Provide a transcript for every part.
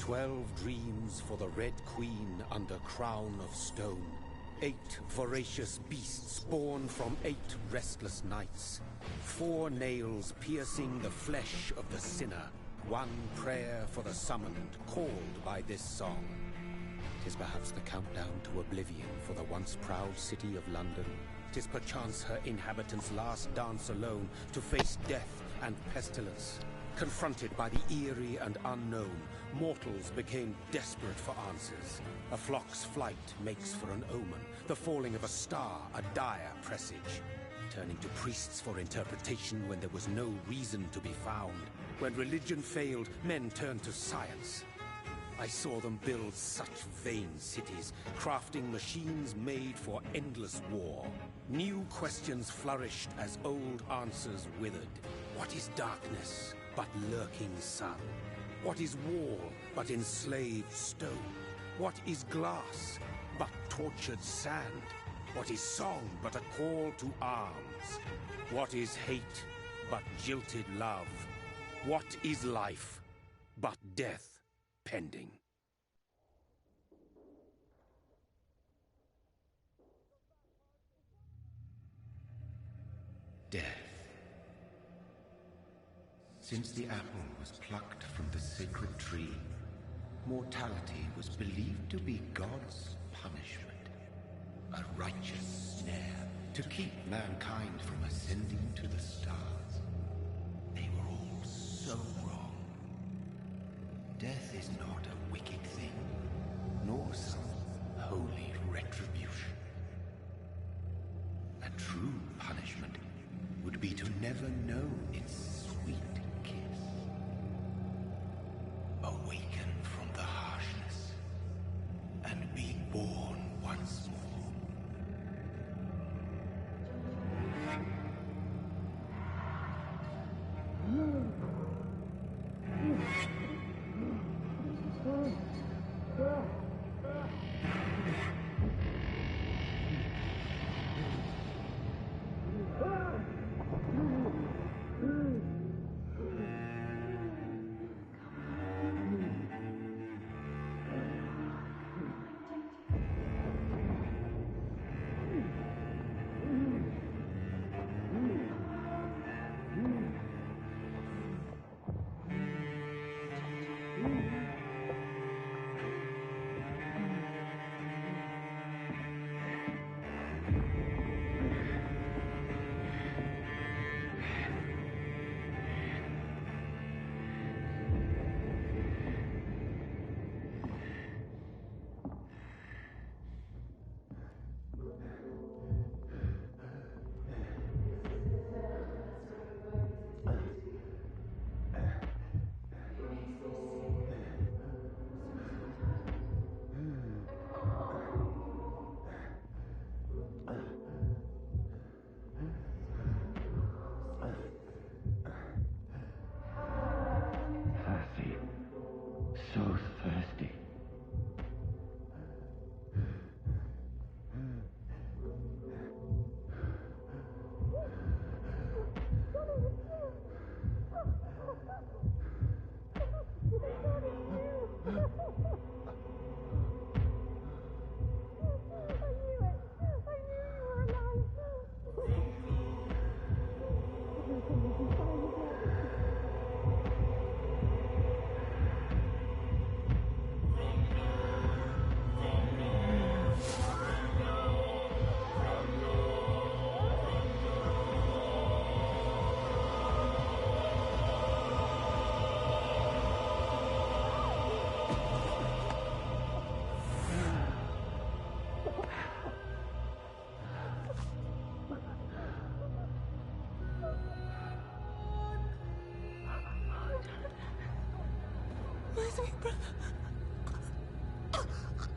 12 dreams for the Red Queen under crown of stone. 8 voracious beasts born from 8 restless nights. 4 nails piercing the flesh of the sinner. 1 prayer for the summoned called by this song. 'Tis perhaps the countdown to oblivion for the once proud city of London. 'Tis perchance her inhabitants' last dance alone to face death and pestilence. Confronted by the eerie and unknown, mortals became desperate for answers. A flock's flight makes for an omen, the falling of a star a dire presage. Turning to priests for interpretation when there was no reason to be found. When religion failed, men turned to science. I saw them build such vain cities, crafting machines made for endless war. New questions flourished as old answers withered. What is darkness but lurking sun? What is wall but enslaved stone? What is glass but tortured sand? What is song but a call to arms? What is hate but jilted love? What is life but death pending? Death. Since the apple was plucked from the sacred tree, mortality was believed to be God's punishment. A righteous snare to keep mankind from ascending to the stars. They were all so wrong. Death is not a wicked thing, nor some holy retribution. A true punishment would be to never know its sweet kiss. Awaken from the harshness and be born once more. So thirsty.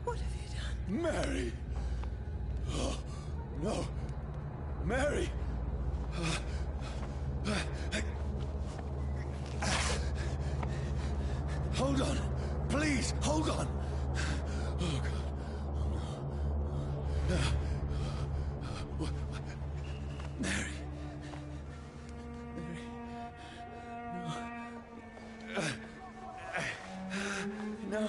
What have you done? Mary! Oh, no. Mary! Hold on. Please, hold on. Oh, God. Oh, no. Mary. Mary. No. No.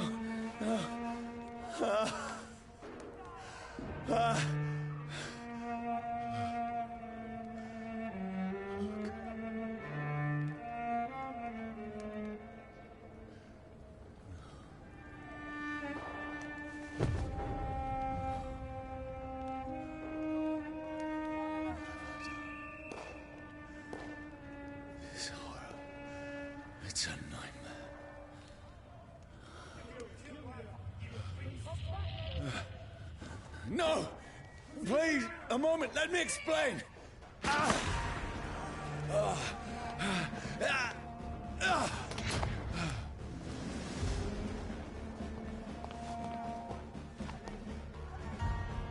No! Please, a moment, let me explain!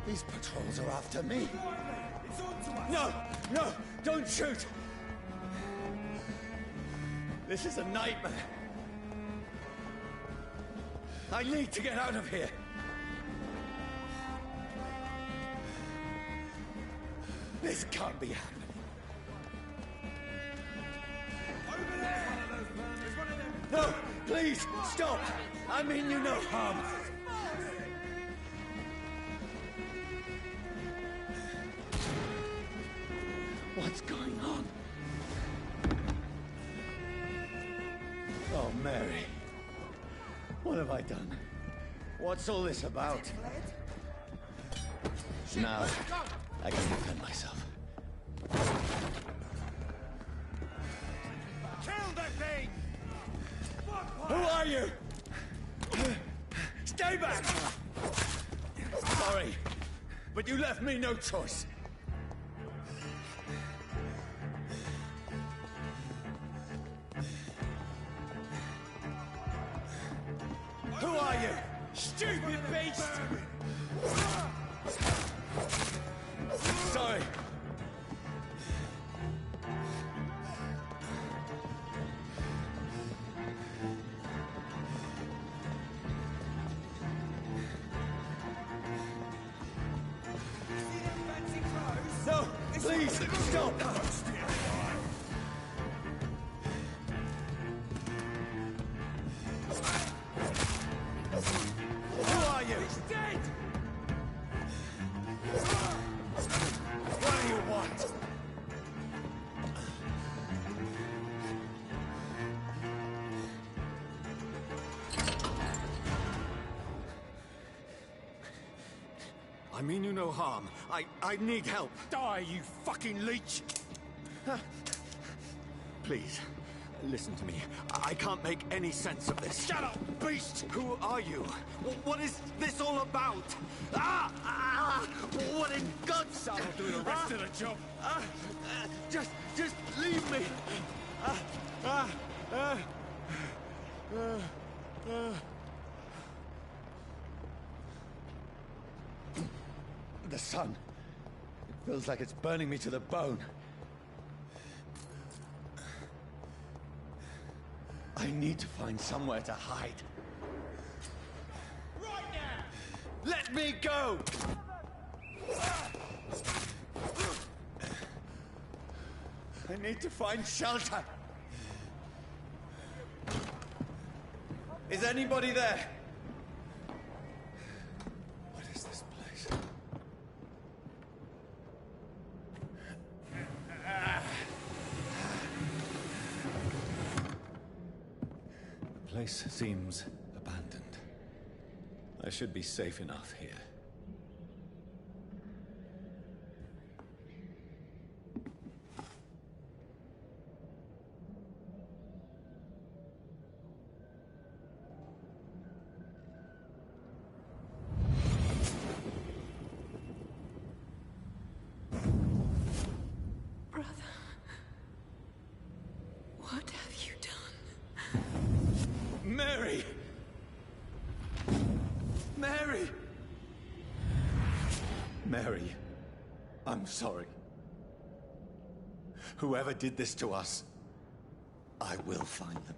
These patrols are after me. No! No! Don't shoot! This is a nightmare. I need to get out of here. This can't be happening. Over there! There's one of them! No! Please, stop! I mean you no harm. What's going on? Oh, Mary. What have I done? What's all this about? Now, I can defend myself. Kill that thing! Who are you? Stay back! Sorry, but you left me no choice. Who are you? Stupid beast! Sorry. Fancy clothes? No, please, stop! Who are you? He's dead! What do you want? I mean you no harm. I need help. Die, you fucking leech! Please, listen to me. I can't make any sense of this. Shut up, beast! Who are you? What is this all about? What in God's name? I'll do the rest of the job. Just leave me. The sun. It feels like it's burning me to the bone. I need to find somewhere to hide. Right now! Let me go! I need to find shelter. Is anybody there? What is this place? The place seems abandoned. I should be safe enough here. Brother, what have you done? Mary! Mary! Mary, I'm sorry. Whoever did this to us, I will find them.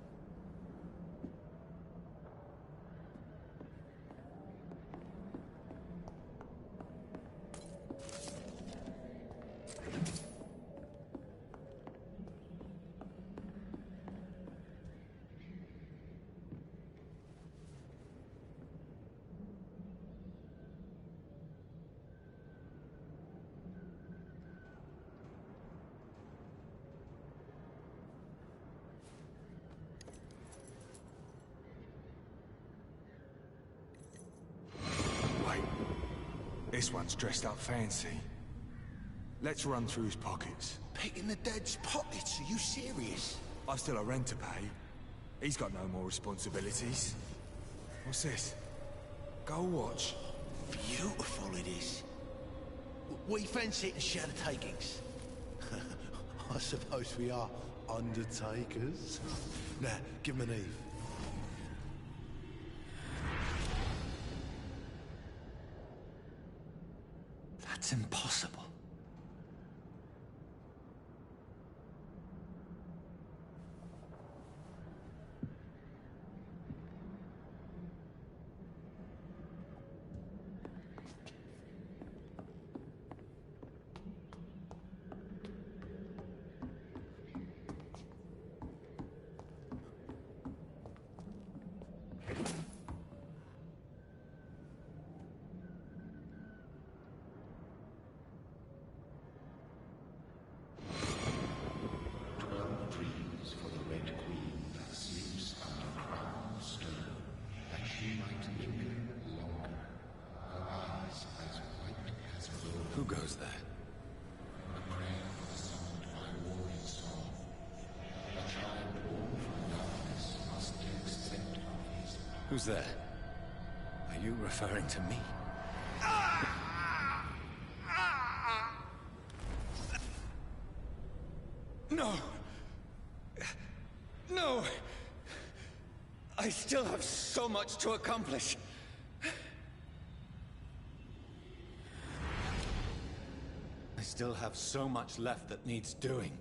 This one's dressed up fancy. Let's run through his pockets. Picking the dead's pockets? Are you serious? I've still a rent to pay. He's got no more responsibilities. What's this? Gold watch. Beautiful it is. We fence it and share the takings. I suppose we are undertakers. Now, give him an Eve. That's impossible. Who goes there? Who's there? Are you referring to me? No! No! I still have so much to accomplish. I still have so much left that needs doing.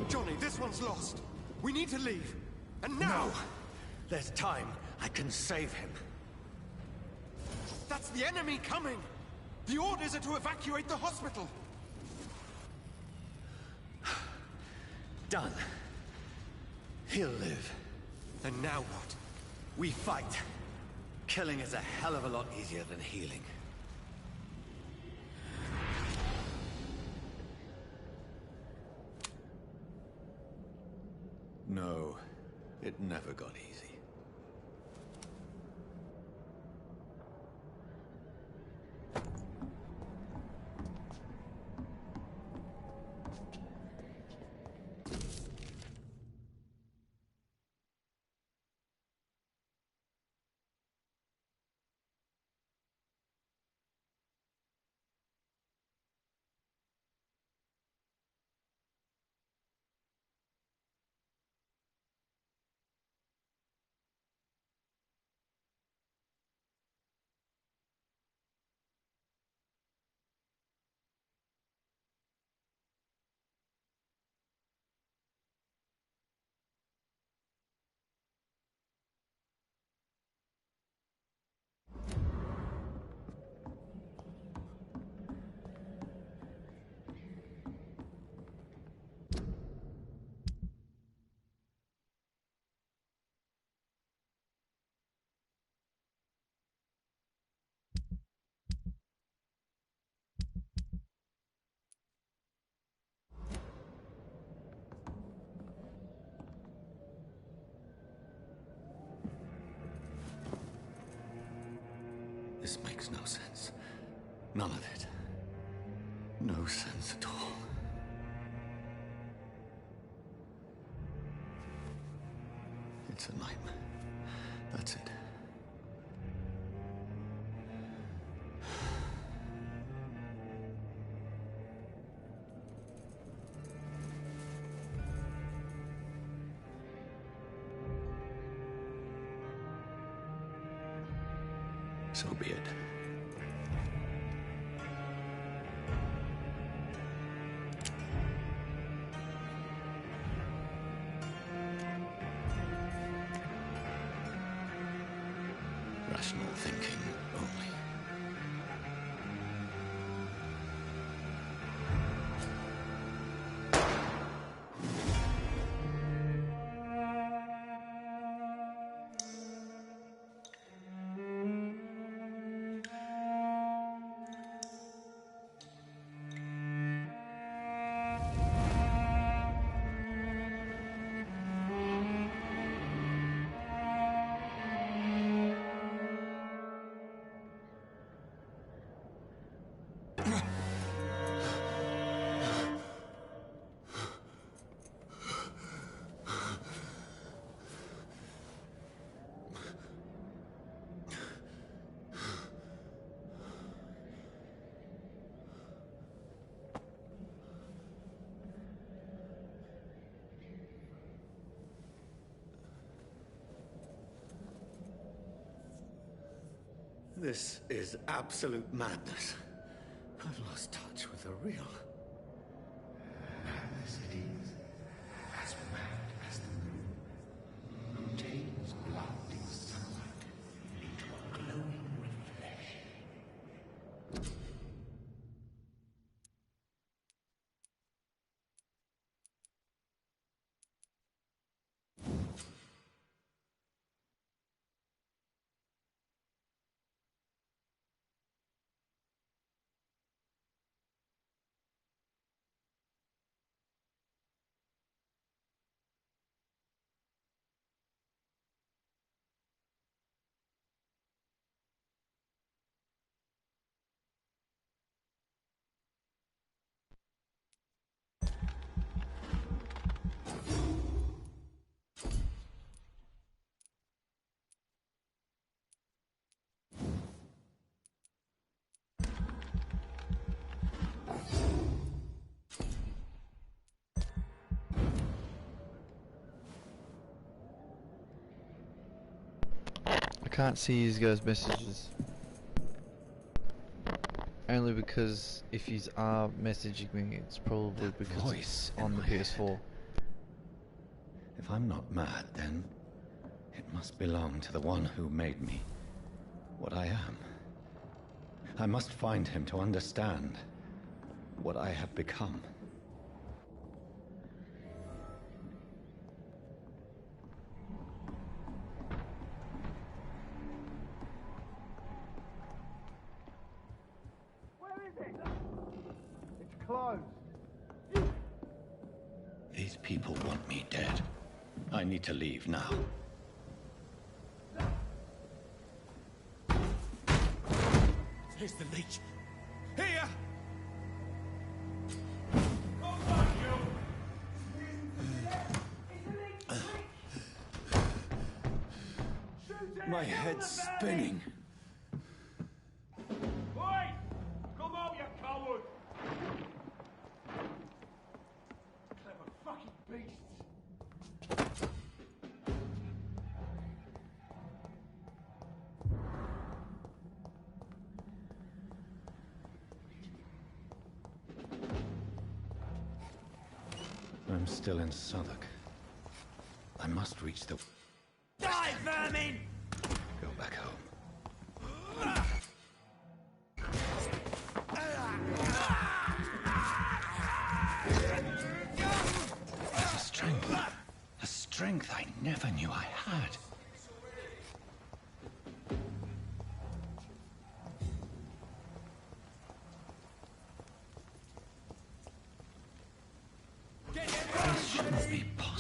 Johnny, this one's lost. We need to leave. And now! No! There's time. I can save him. That's the enemy coming! The orders are to evacuate the hospital! Done. He'll live. And now what? We fight. Killing is a hell of a lot easier than healing. No, it never got easy. This makes no sense. None of it. No sense at all. It's a nightmare. That's it. So be it. Rational thinking only. This is absolute madness. I've lost touch with the real. Madness it is, as mad as the moon, who takes blinding sunlight into a glowing reflection. I can't see his guys' messages. Only because if he's messaging me, it's probably That because voice it's in on the my PS4. head. If I'm not mad, then it must belong to the one who made me what I am. I must find him to understand what I have become. It's closed. These people want me dead. I need to leave now. Here's the leech. Here! My head's spinning. Oi! Come out, you coward! Clever fucking beasts! I'm still in Southwark. I must reach the... Die, vermin! Go back home. There's a strength I never knew I had. This shouldn't be possible.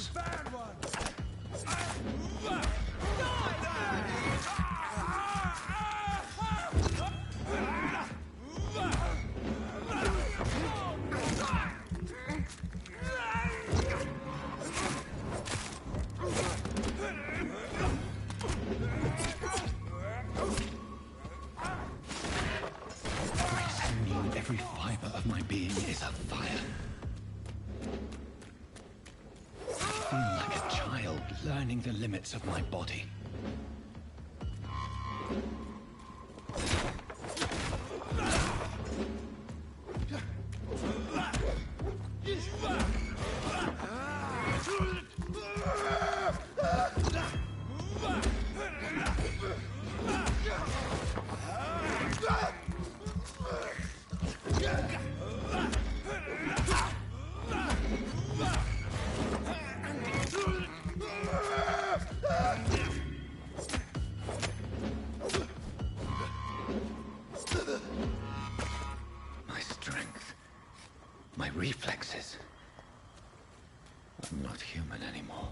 Every fiber of my being is afire. I feel like a child learning the limits of my body. My strength, my reflexes. I'm not human anymore.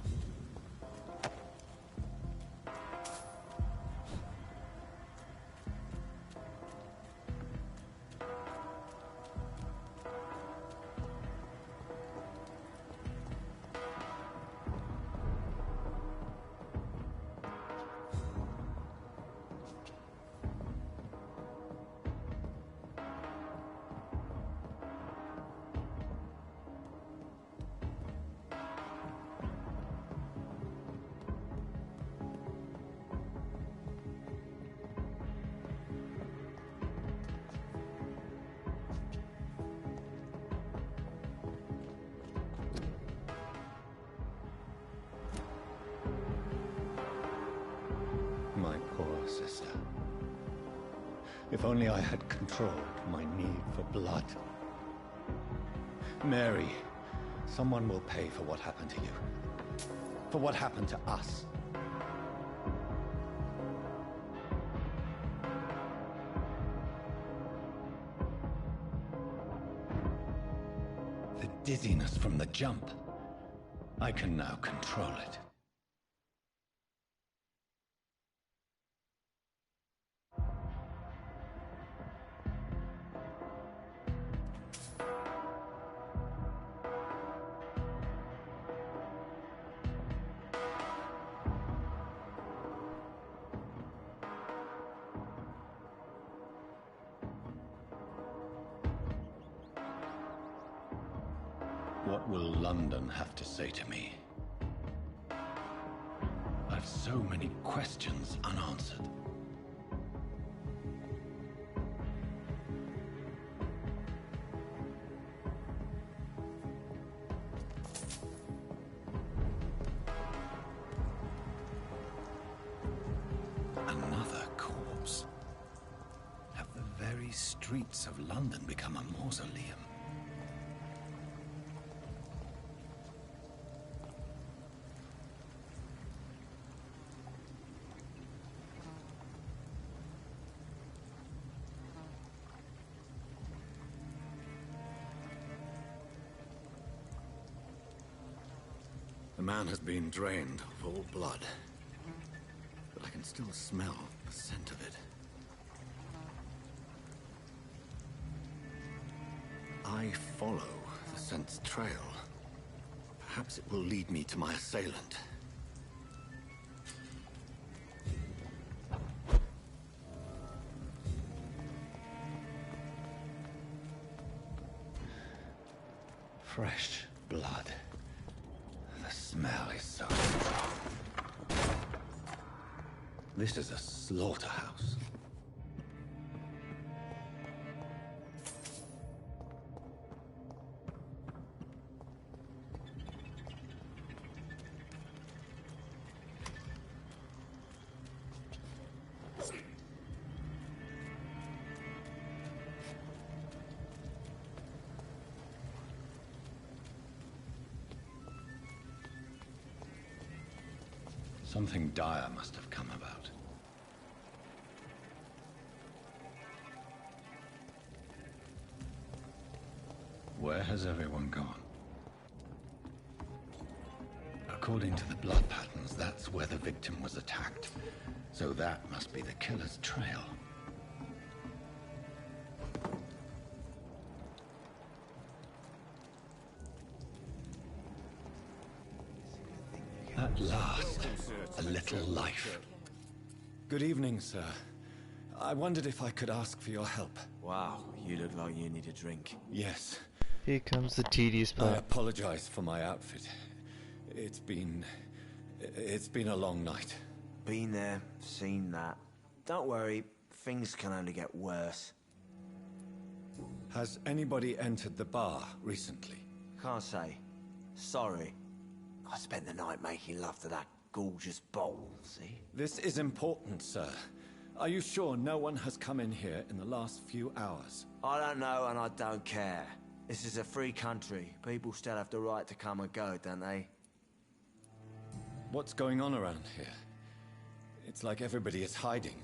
sister. If only I had controlled my need for blood. Mary, someone will pay for what happened to you. For what happened to us. The dizziness from the jump. I can now control it. What will London have to say to me? I've so many questions unanswered. Another corpse. Have the very streets of London become a mausoleum? The man has been drained of all blood, but I can still smell the scent of it. I follow the scent's trail. Perhaps it will lead me to my assailant. Fresh blood. The smell is so strong. This is a slaughterhouse. Something dire must have come about. Where has everyone gone? According to the blood patterns, that's where the victim was attacked. So that must be the killer's trail. At last, a little life. Good evening, sir. I wondered if I could ask for your help. Wow, you look like you need a drink. Yes. Here comes the tedious I part. apologize for my outfit. It's been a long night. Been there, seen that. Don't worry, things can only get worse. Has anybody entered the bar recently? Can't say. Sorry. I spent the night making love to that gorgeous bowl, see? This is important, sir. Are you sure no one has come in here in the last few hours? I don't know and I don't care. This is a free country. People still have the right to come and go, don't they? What's going on around here? It's like everybody is hiding.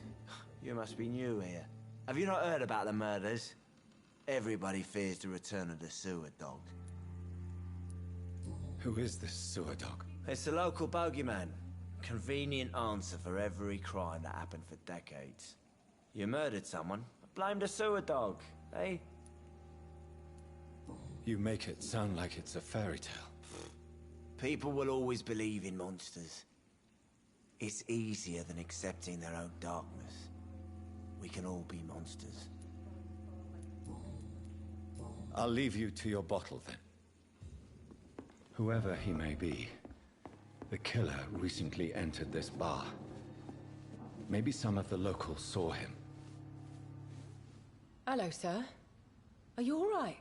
You must be new here. Have you not heard about the murders? Everybody fears the return of the sewer dog. Who is this sewer dog? It's the local bogeyman. Convenient answer for every crime that happened for decades. You murdered someone, blame the sewer dog, eh? You make it sound like it's a fairy tale. People will always believe in monsters. It's easier than accepting their own darkness. We can all be monsters. I'll leave you to your bottle then. Whoever he may be, the killer recently entered this bar. Maybe some of the locals saw him. Hello, sir. Are you all right?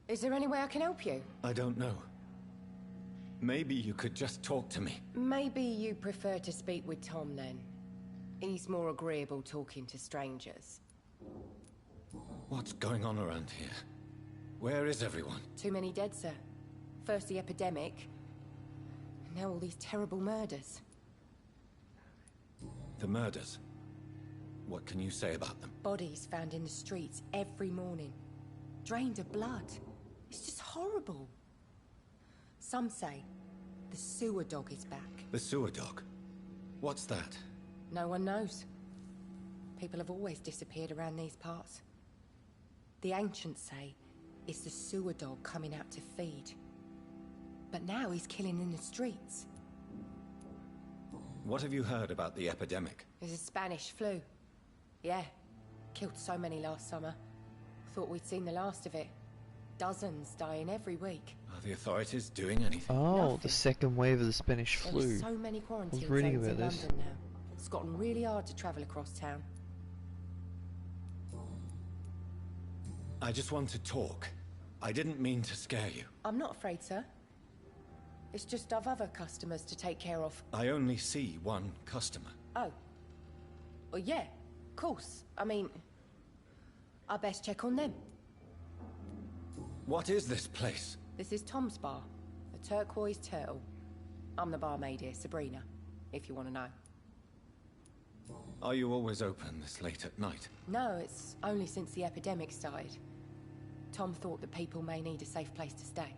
Is there any way I can help you? I don't know. Maybe you could just talk to me. Maybe you prefer to speak with Tom, then. He's more agreeable talking to strangers. What's going on around here? Where is everyone? Too many dead, sir. First the epidemic, now all these terrible murders. The murders? What can you say about them? Bodies found in the streets every morning. Drained of blood. It's just horrible. Some say the sewer dog is back. The sewer dog? What's that? No one knows. People have always disappeared around these parts. The ancients say it's the sewer dog coming out to feed. But now he's killing in the streets. What have you heard about the epidemic? There's a Spanish flu. Yeah. Killed so many last summer. Thought we'd seen the last of it. Dozens dying every week. Are the authorities doing anything? Oh, Nothing. the second wave of the Spanish flu. There's so many quarantine reading zones in about this. London now. It's gotten really hard to travel across town. I just want to talk. I didn't mean to scare you. I'm not afraid, sir. It's just I've other customers to take care of. I only see one customer. Oh. Well, yeah, of course. I mean, I best check on them. What is this place? This is Tom's bar, the Turquoise Turtle. I'm the barmaid here, Sabrina, if you want to know. Are you always open this late at night? No, it's only since the epidemic started. Tom thought that people may need a safe place to stay.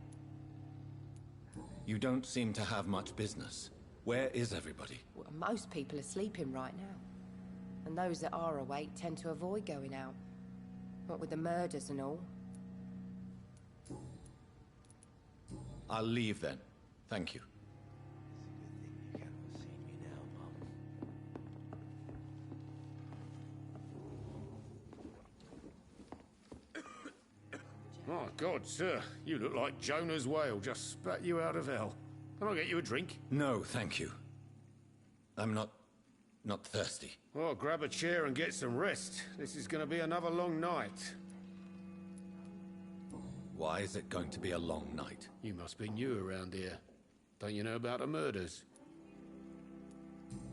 You don't seem to have much business. Where is everybody? Well, most people are sleeping right now. And those that are awake tend to avoid going out. What with the murders and all. I'll leave then. Thank you. My God, sir, you look like Jonah's whale just spat you out of hell. Can I get you a drink? No, thank you. I'm not thirsty. Well, grab a chair and get some rest. This is going to be another long night. Why is it going to be a long night? You must be new around here. Don't you know about the murders?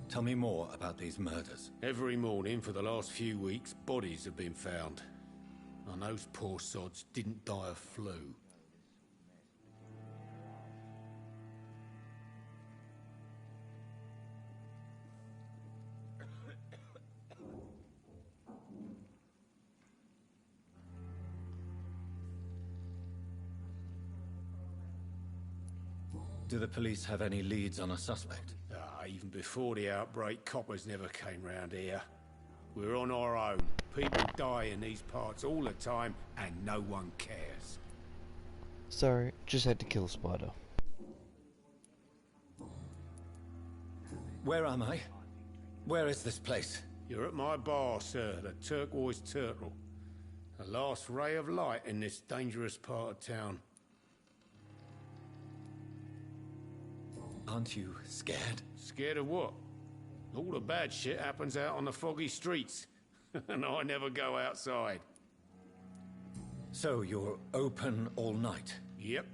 Tell me more about these murders. Every morning for the last few weeks, bodies have been found. And those poor sods didn't die of flu. Do the police have any leads on a suspect? Even before the outbreak, coppers never came round here. We're on our own. People die in these parts all the time, and no one cares. Sorry, just had to kill a spider. Where am I? Where is this place? You're at my bar, sir, the Turquoise Turtle. The last ray of light in this dangerous part of town. Aren't you scared? Scared of what? All the bad shit happens out on the foggy streets. And I never go outside. So you're open all night? Yep.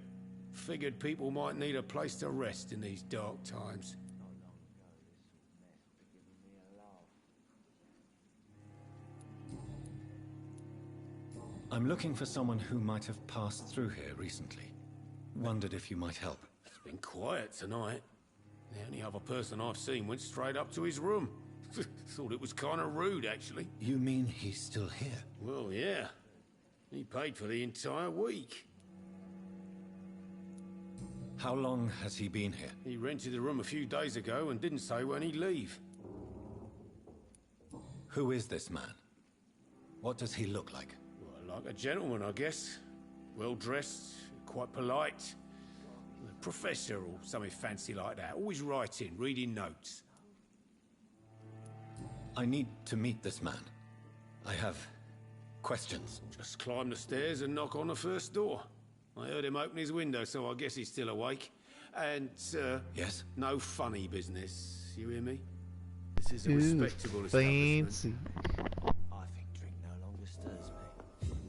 Figured people might need a place to rest in these dark times. I'm looking for someone who might have passed through here recently. Wondered if you might help. It's been quiet tonight. The only other person I've seen went straight up to his room. Thought it was kind of rude, actually. You mean he's still here? Well, yeah. He paid for the entire week. How long has he been here? He rented the room a few days ago and didn't say when he'd leave. Who is this man? What does he look like? Well, like a gentleman, I guess. Well-dressed, quite polite. A professor or something fancy like that. Always writing, reading notes. I need to meet this man. I have questions. Just climb the stairs and knock on the first door. I heard him open his window, so I guess he's still awake. And, Yes? no funny business. You hear me? This is a Ooh, respectable establishment. fancy. I think drink no longer stirs me.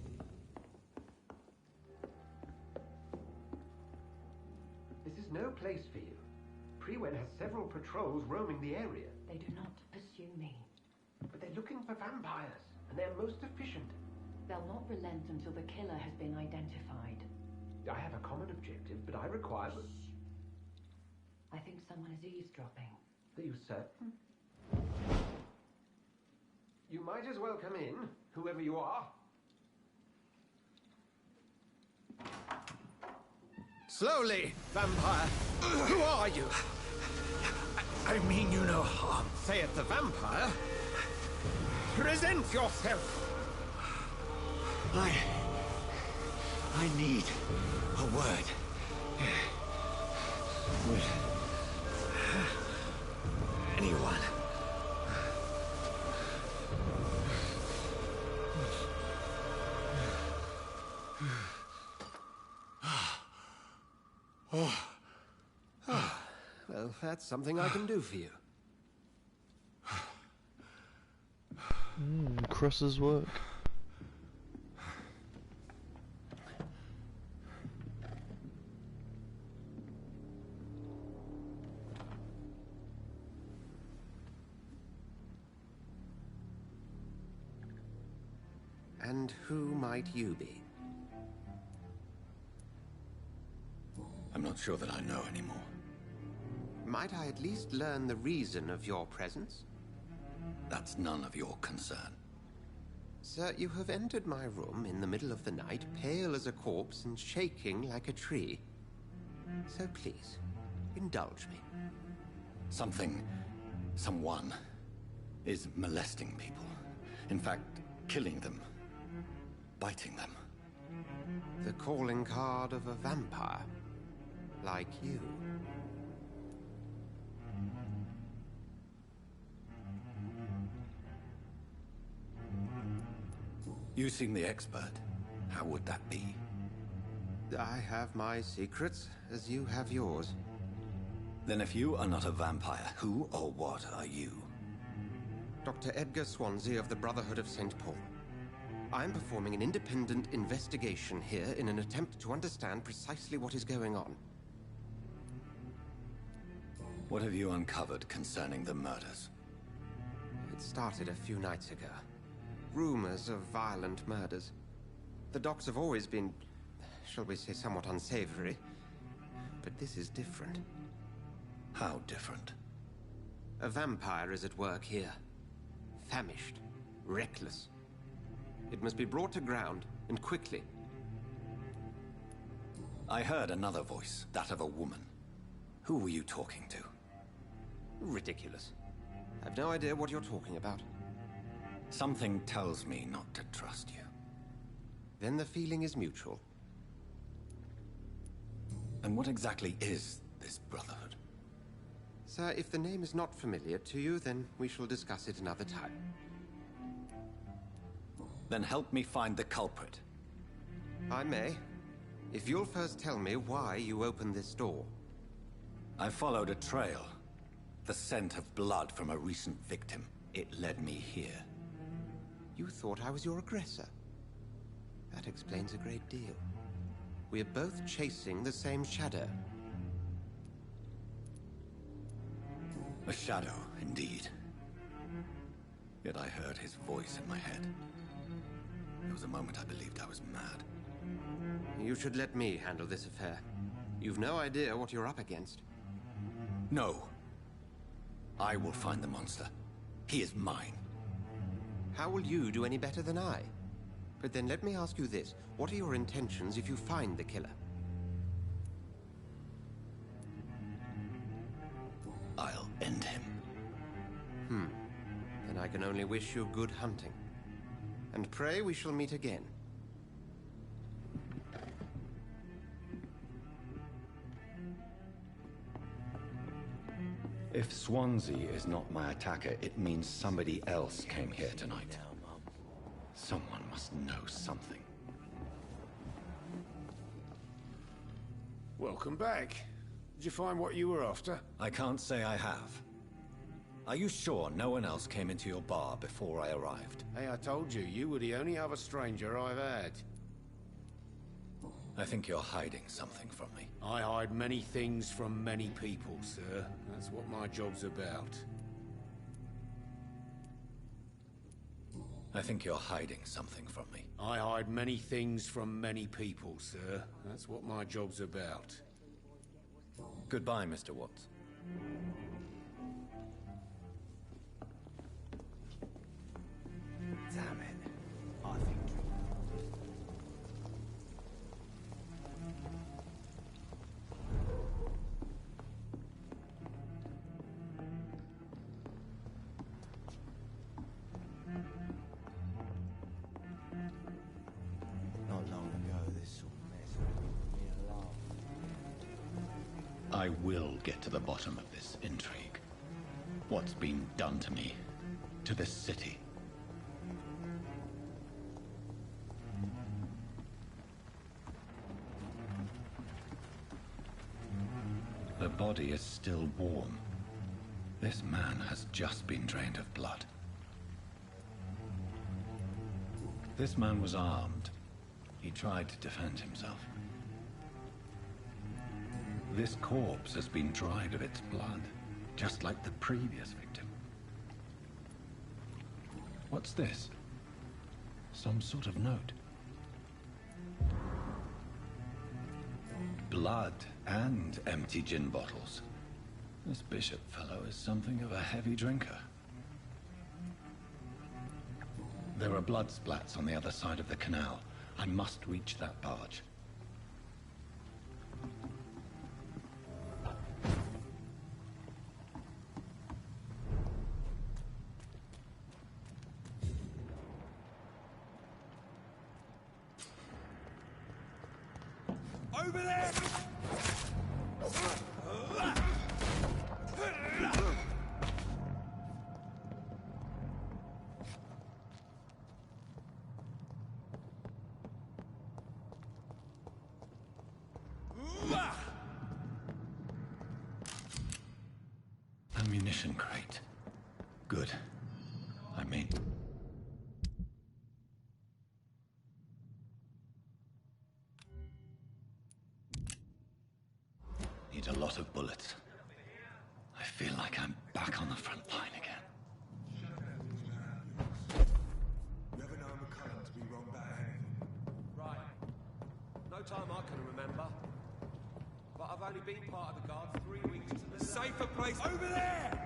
This is no place for you. Prewen has several patrols roaming the area. They do not pursue me. They're looking for vampires, and they're most efficient. They'll not relent until the killer has been identified. I have a common objective, but I require... I think someone is eavesdropping. Are you certain? You might as well come in, whoever you are. Slowly, vampire. Who are you? I mean you no harm. Saith the vampire. Present yourself. I need a word. With anyone. Well, that's something I can do for you. Cross's work. And who might you be? I'm not sure that I know anymore. Might I at least learn the reason of your presence? That's none of your concern. Sir, you have entered my room in the middle of the night, pale as a corpse and shaking like a tree. So please, indulge me. Someone is molesting people. In fact, killing them. Biting them. The calling card of a vampire. Like you. You seem the expert. How would that be? I have my secrets, as you have yours. Then if you are not a vampire, who or what are you? Dr. Edgar Swansea of the Brotherhood of St. Paul. I'm performing an independent investigation here in an attempt to understand precisely what is going on. What have you uncovered concerning the murders? It started a few nights ago. Rumors of violent murders. The docs have always been, shall we say, somewhat unsavory. But this is different. How different? A vampire is at work here. Famished. Reckless. It must be brought to ground, and quickly. I heard another voice, that of a woman. Who were you talking to? Ridiculous. I've no idea what you're talking about. Something tells me not to trust you. Then the feeling is mutual. And what exactly is this Brotherhood? Sir, if the name is not familiar to you, then we shall discuss it another time. Then help me find the culprit. I may. If you'll first tell me why you opened this door. I followed a trail. The scent of blood from a recent victim. It led me here. You thought I was your aggressor. That explains a great deal. We are both chasing the same shadow. A shadow, indeed. Yet I heard his voice in my head. There was a moment I believed I was mad. You should let me handle this affair. You've no idea what you're up against. No. I will find the monster. He is mine. How will you do any better than I? But then let me ask you this. What are your intentions if you find the killer? I'll end him. Then I can only wish you good hunting. And pray we shall meet again. If Swansea is not my attacker, it means somebody else came here tonight. Someone must know something. Welcome back. Did you find what you were after? I can't say I have. Are you sure no one else came into your bar before I arrived? Hey, I told you, you were the only other stranger I've had. I think you're hiding something from me. I hide many things from many people, sir. That's what my job's about. I think you're hiding something from me. I hide many things from many people, sir. That's what my job's about. Goodbye, Mr. Watts. Damn it. I think... Not long ago, this sort of mess happened to me a lot. I will get to the bottom of this intrigue. What's been done to me, to this city. The body is still warm. This man has just been drained of blood. This man was armed. He tried to defend himself. This corpse has been dried of its blood, just like the previous victim. What's this? Some sort of note. Blood and empty gin bottles. This bishop fellow is something of a heavy drinker. There are blood splats on the other side of the canal. I must reach that barge. Over there! Ammunition crate. Good. I mean... Need a lot of bullets. I feel like I'm back on the front line again. Never known McCullum to be wrong about anything. Right. No time I can remember. But I've only been part of the guard 3 weeks. It's a safer place over there!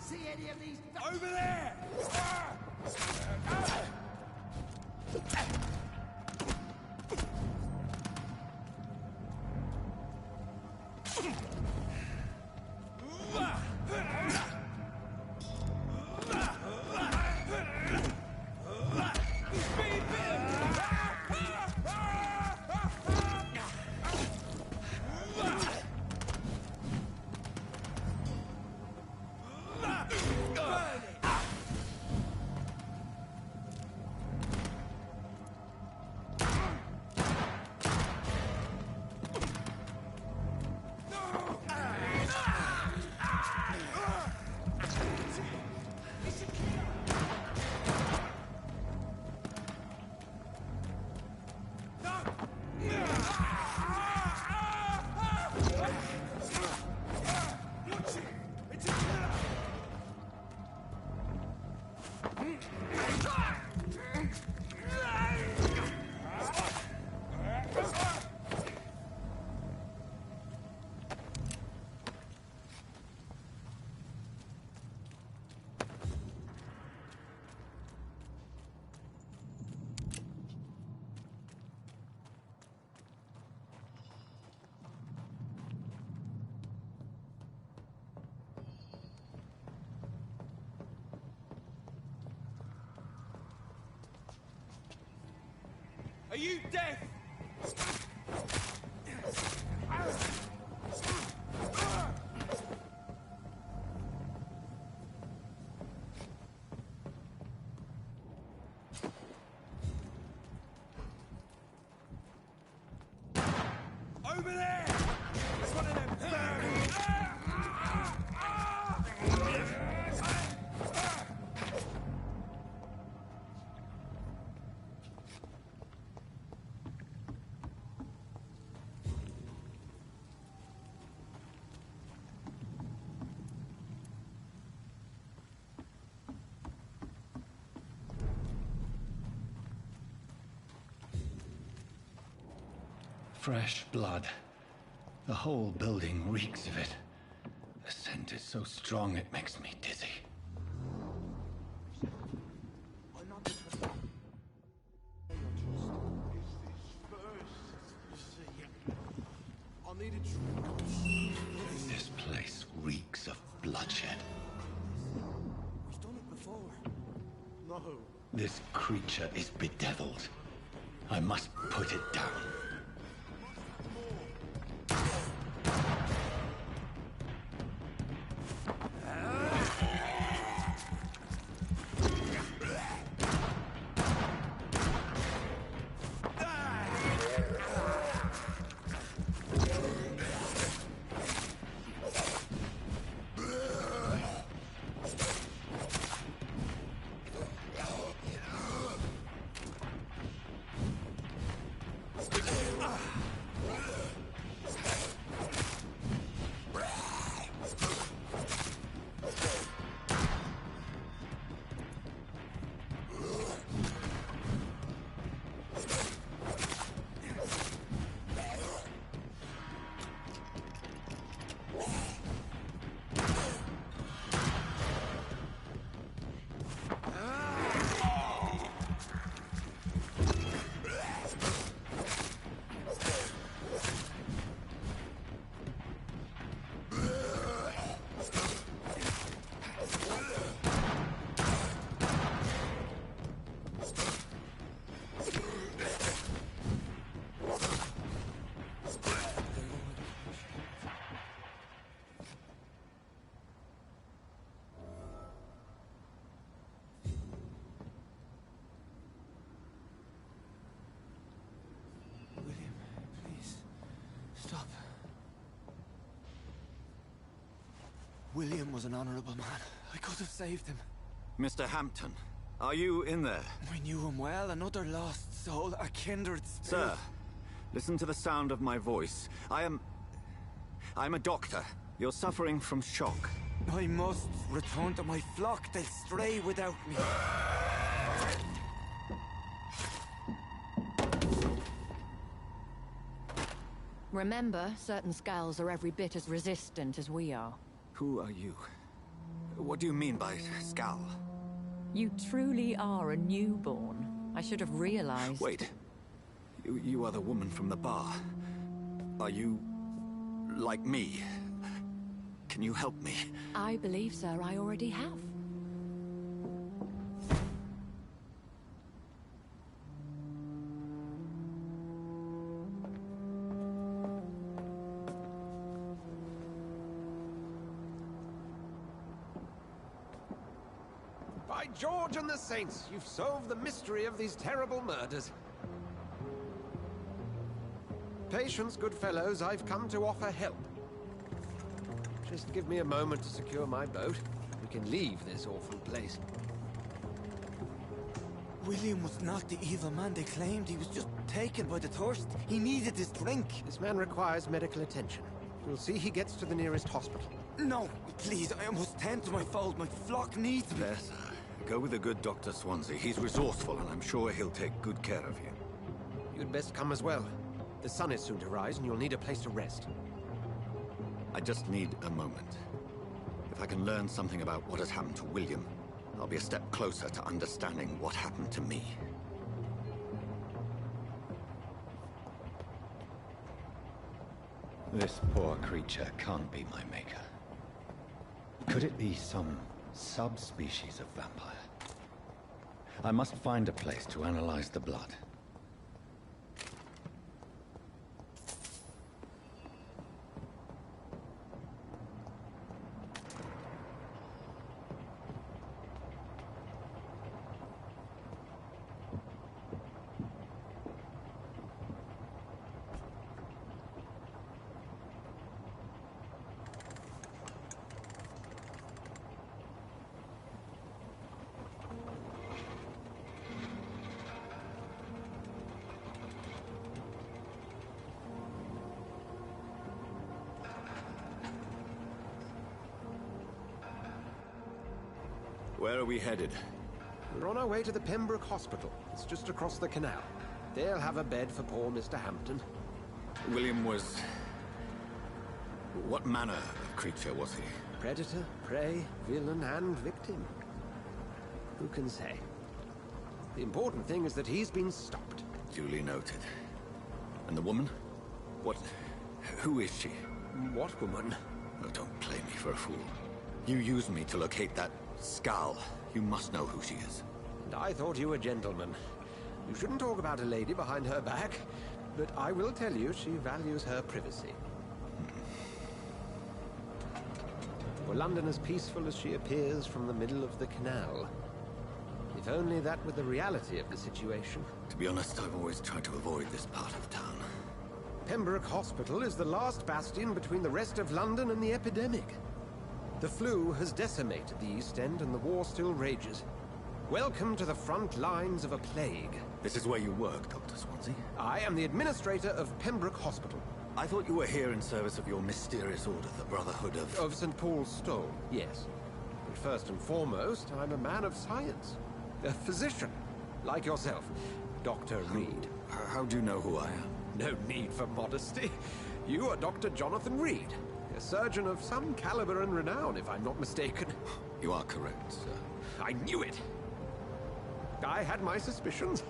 See any of these... Over there! Are you deaf? Over there! It's one of them. Fresh blood. The whole building reeks of it. The scent is so strong it makes me dizzy. This place reeks of bloodshed. We've done it before. No. This creature is bedeviled. I must put it down. William was an honorable man. I could have saved him. Mr. Hampton, are you in there? I knew him well, another lost soul, a kindred spirit. Sir, listen to the sound of my voice. I'm a doctor. You're suffering from shock. I must return to my flock. They'll stray without me. Remember, certain skulls are every bit as resistant as we are. Who are you? What do you mean by scowl? You truly are a newborn. I should have realized. Wait. You are the woman from the bar. Are you... like me? Can you help me? I believe, sir, I already have. By George and the Saints, you've solved the mystery of these terrible murders. Patience, good fellows, I've come to offer help. Just give me a moment to secure my boat. We can leave this awful place. William was not the evil man they claimed. He was just taken by the thirst. He needed this drink. This man requires medical attention. You'll see he gets to the nearest hospital. No, please, I must tend to my fold. My flock needs me. Yes, go with the good Dr. Swansea. He's resourceful, and I'm sure he'll take good care of you. You'd best come as well. The sun is soon to rise, and you'll need a place to rest. I just need a moment. If I can learn something about what has happened to William, I'll be a step closer to understanding what happened to me. This poor creature can't be my maker. Could it be some subspecies of vampire? I must find a place to analyze the blood. Where are we headed? We're on our way to the Pembroke Hospital. It's just across the canal. They'll have a bed for poor Mr. Hampton. William was... what manner of creature was he? Predator, prey, villain, and victim. Who can say? The important thing is that he's been stopped. Duly noted. And the woman? What... who is she? What woman? Oh, don't play me for a fool. You used me to locate that Skull. You must know who she is. And I thought you a gentleman. You shouldn't talk about a lady behind her back, but I will tell you she values her privacy. Were London as peaceful as she appears from the middle of the canal? If only that were the reality of the situation. To be honest, I've always tried to avoid this part of town. Pembroke Hospital is the last bastion between the rest of London and the epidemic. The flu has decimated the East End and the war still rages. Welcome to the front lines of a plague. This is where you work, Dr. Swansea? I am the administrator of Pembroke Hospital. I thought you were here in service of your mysterious order, the Brotherhood of... Of St. Paul's Stole, yes. But first and foremost, I'm a man of science. A physician, like yourself, Dr. Reed. How do you know who I am? No need for modesty. You are Dr. Jonathan Reed. A surgeon of some caliber and renown, if I'm not mistaken. You are correct, sir. I knew it! I had my suspicions.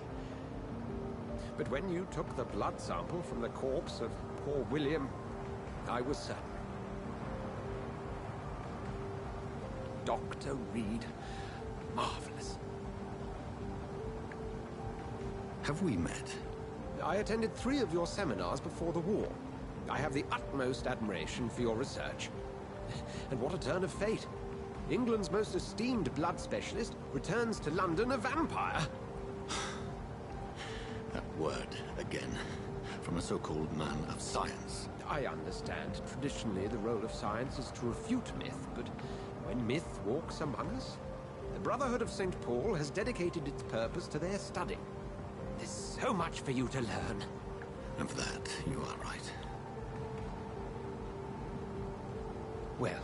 But when you took the blood sample from the corpse of poor William, I was certain. Dr. Reed. Marvelous. Have we met? I attended 3 of your seminars before the war. I have the utmost admiration for your research. And what a turn of fate. England's most esteemed blood specialist returns to London a vampire. That word, again, from a so-called man of science. I understand. Traditionally, the role of science is to refute myth, but when myth walks among us, the Brotherhood of St. Paul has dedicated its purpose to their study. There's so much for you to learn. Of that, you are right. Well,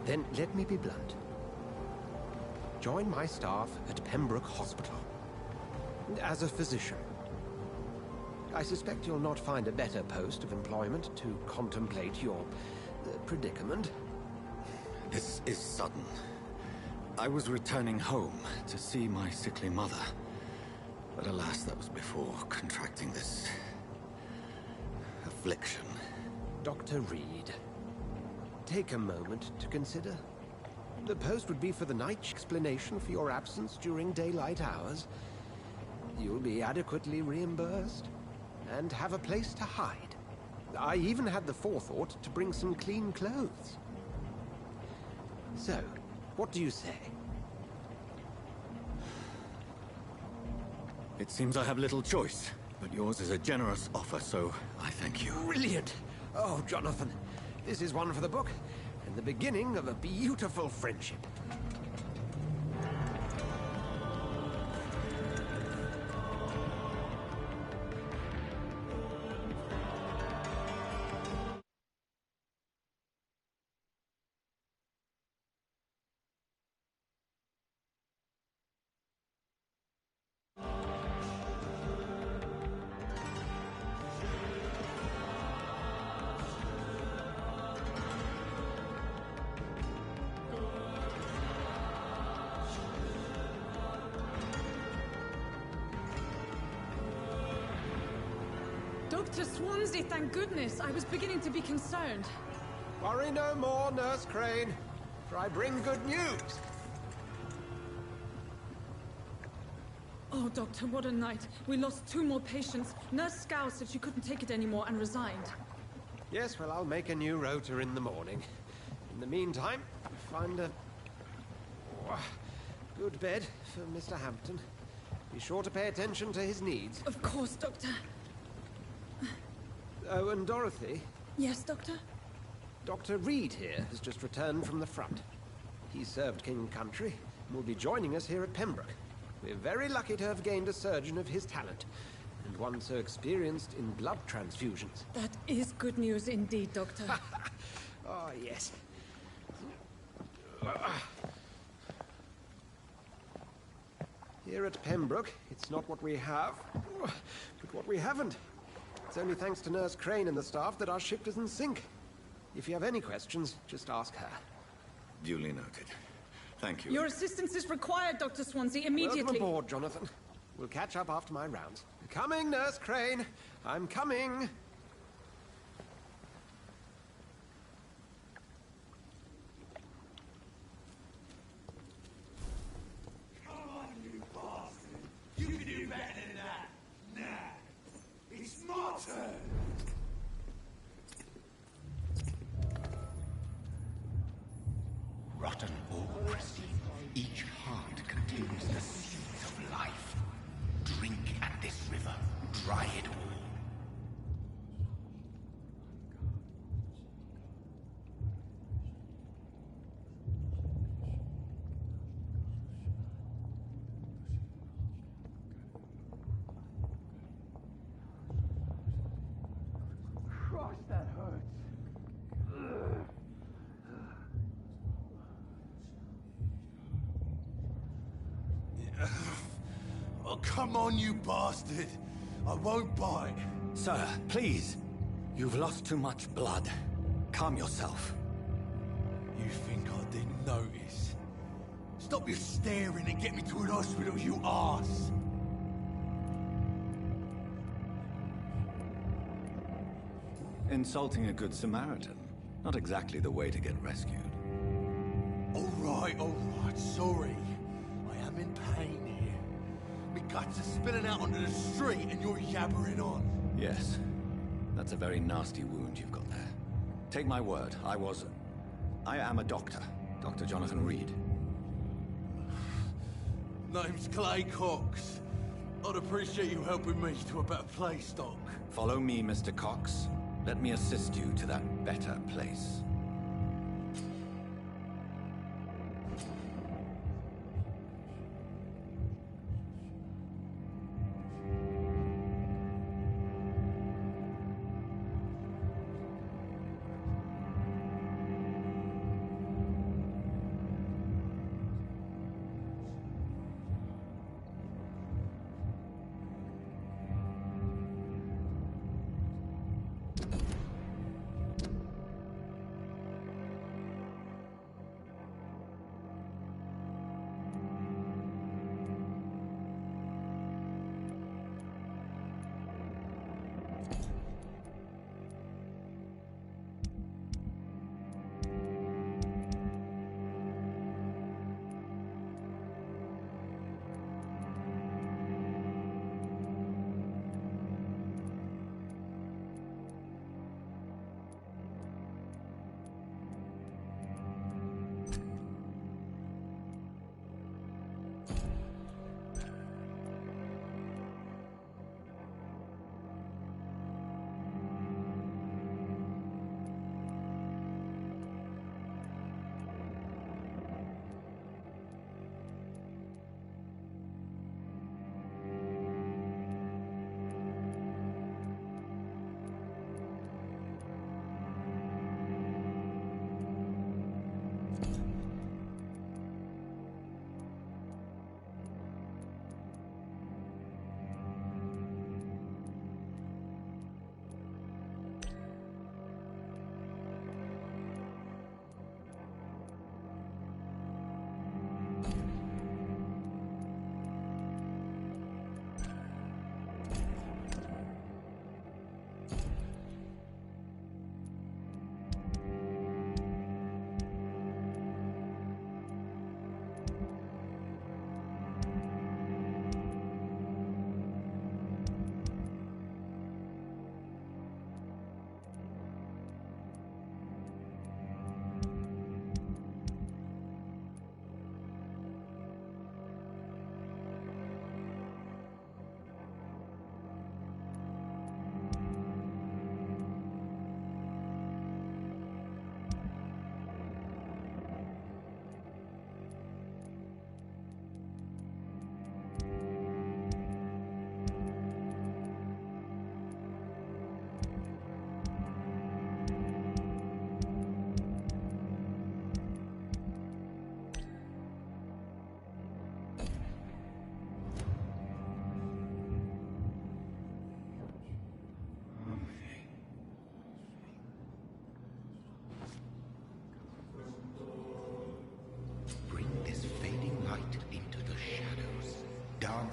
then let me be blunt. Join my staff at Pembroke Hospital. As a physician. I suspect you'll not find a better post of employment to contemplate your predicament. This is sudden. I was returning home to see my sickly mother. But alas, that was before contracting this affliction. Dr. Reed, take a moment to consider. The post would be for the night. Explanation for your absence during daylight hours. You'll be adequately reimbursed and have a place to hide. I even had the forethought to bring some clean clothes. So, what do you say? It seems I have little choice, but yours is a generous offer, so I thank you. Brilliant! Oh, Jonathan, this is one for the book, and the beginning of a beautiful friendship. Dr. Swansea, thank goodness. I was beginning to be concerned. Worry no more, Nurse Crane, for I bring good news. Oh, Doctor, what a night. We lost 2 more patients. Nurse Scow said she couldn't take it anymore and resigned. Yes, well, I'll make a new rota in the morning. In the meantime, find a good bed for Mr. Hampton. Be sure to pay attention to his needs. Of course, Doctor. Oh, and Dorothy? Yes, Doctor? Dr. Reed here has just returned from the front. He served King Country and will be joining us here at Pembroke. We're very lucky to have gained a surgeon of his talent, and one so experienced in blood transfusions. That is good news indeed, Doctor. Oh, yes. Here at Pembroke, it's not what we have, but what we haven't. It's only thanks to Nurse Crane and the staff that our ship doesn't sink. If you have any questions, just ask her. Duly noted. Thank you. Your assistance is required, Dr. Swansea, immediately. Welcome aboard, Jonathan. We'll catch up after my rounds. Coming, Nurse Crane. I'm coming. Come on, you bastard! You can do better than that! Nah! It's my turn! Rotten or pristine, each heart contains the seeds of life. Drink at this river, dry it all. Christ, that hurts. Oh, come on, you bastard. I won't bite. Sir, please. You've lost too much blood. Calm yourself. You think I didn't notice? Stop your staring and get me to an hospital, you arse! Insulting a good Samaritan. Not exactly the way to get rescued. All right, sorry. I am in pain here. My guts are spilling out onto the street and you're yabbering on. Yes. That's a very nasty wound you've got there. Take my word, I am a doctor. Dr. Jonathan Reed. Name's Clay Cox. I'd appreciate you helping me to a better place, Doc. Follow me, Mr. Cox. Let me assist you to that better place.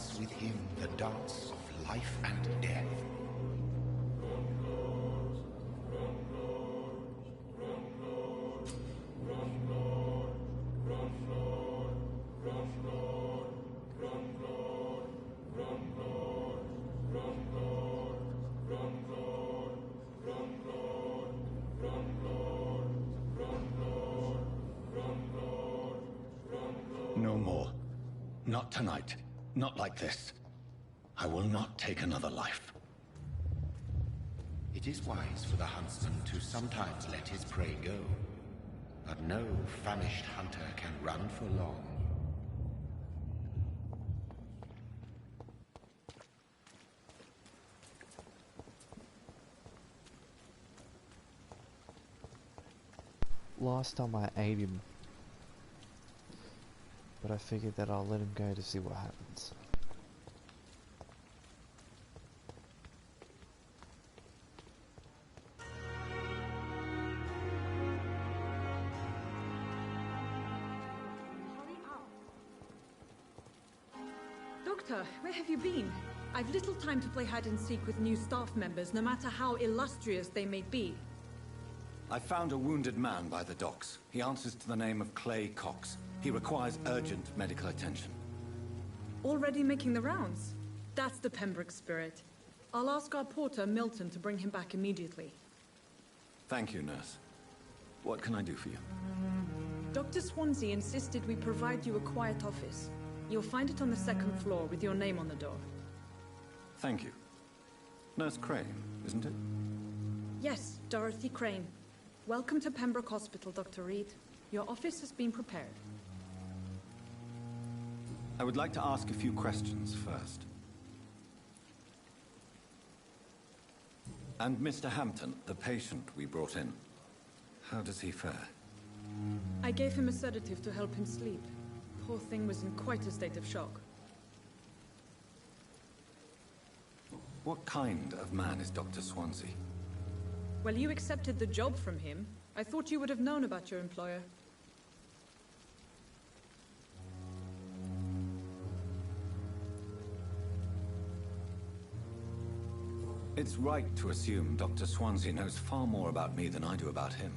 dance with him the dance of life and death. No more. Not tonight. Not like this. I will not take another life. It is wise for the huntsman to sometimes let his prey go. But no famished hunter can run for long. Last time I ate him, but I figured that I'll let him go to see what happens. Doctor, where have you been? I've little time to play hide and seek with new staff members, no matter how illustrious they may be. I found a wounded man by the docks. He answers to the name of Clay Cox. He requires urgent medical attention. Already making the rounds? That's the Pembroke spirit. I'll ask our porter, Milton, to bring him back immediately. Thank you, nurse. What can I do for you? Dr. Swansea insisted we provide you a quiet office. You'll find it on the second floor with your name on the door. Thank you. Nurse Crane, isn't it? Yes, Dorothy Crane. Welcome to Pembroke Hospital, Dr. Reed. Your office has been prepared. I would like to ask a few questions first. And Mr. Hampton, the patient we brought in, how does he fare? I gave him a sedative to help him sleep. Poor thing was in quite a state of shock. What kind of man is Dr. Swansea? Well, you accepted the job from him. I thought you would have known about your employer. It's right to assume Dr. Swansea knows far more about me than I do about him.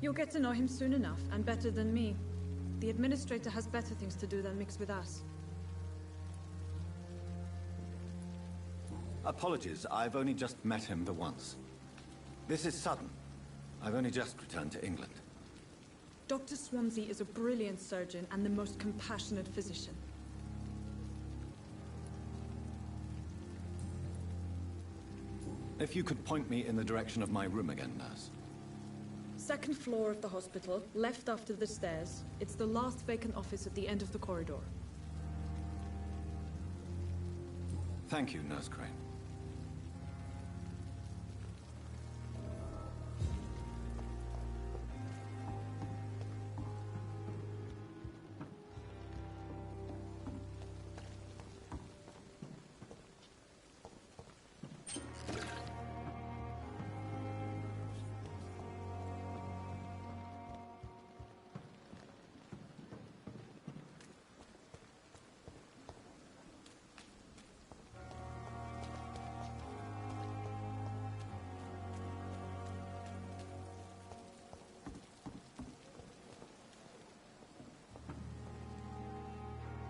You'll get to know him soon enough, and better than me. The administrator has better things to do than mix with us. Apologies, I've only just met him the once. This is sudden. I've only just returned to England. Dr. Swansea is a brilliant surgeon and the most compassionate physician. If you could point me in the direction of my room again, nurse. Second floor of the hospital, left after the stairs. It's the last vacant office at the end of the corridor. Thank you, Nurse Crane.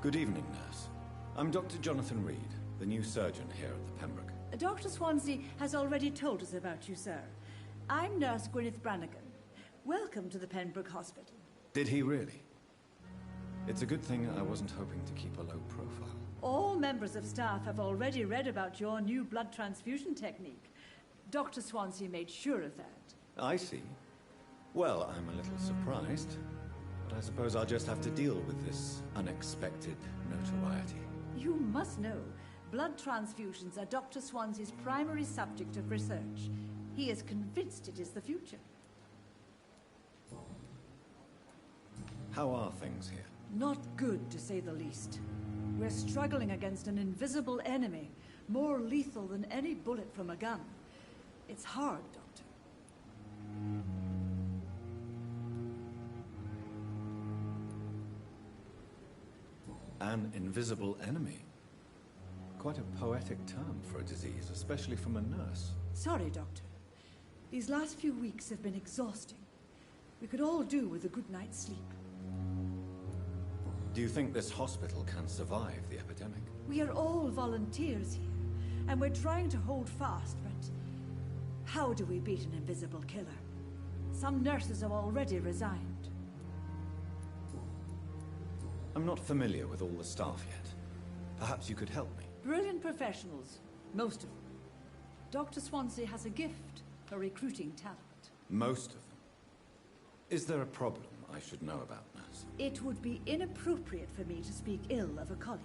Good evening, nurse. I'm Dr. Jonathan Reed, the new surgeon here at the Pembroke. Dr. Swansea has already told us about you, sir. I'm Nurse Gwyneth Brannigan. Welcome to the Pembroke Hospital. Did he really? It's a good thing I wasn't hoping to keep a low profile. All members of staff have already read about your new blood transfusion technique. Dr. Swansea made sure of that. I see. Well, I'm a little surprised. But I suppose I'll just have to deal with this unexpected notoriety. You must know, blood transfusions are Dr. Swansea's primary subject of research. He is convinced it is the future. How are things here? Not good, to say the least. We're struggling against an invisible enemy, more lethal than any bullet from a gun. It's hard, Doctor. An invisible enemy? Quite a poetic term for a disease, especially from a nurse. Sorry, Doctor. These last few weeks have been exhausting. We could all do with a good night's sleep. Do you think this hospital can survive the epidemic? We are all volunteers here, and we're trying to hold fast, but how do we beat an invisible killer? Some nurses have already resigned. I'm not familiar with all the staff yet. Perhaps you could help me. Brilliant professionals, most of them. Dr. Swansea has a gift for recruiting talent. Most of them? Is there a problem I should know about, nurse? It would be inappropriate for me to speak ill of a colleague.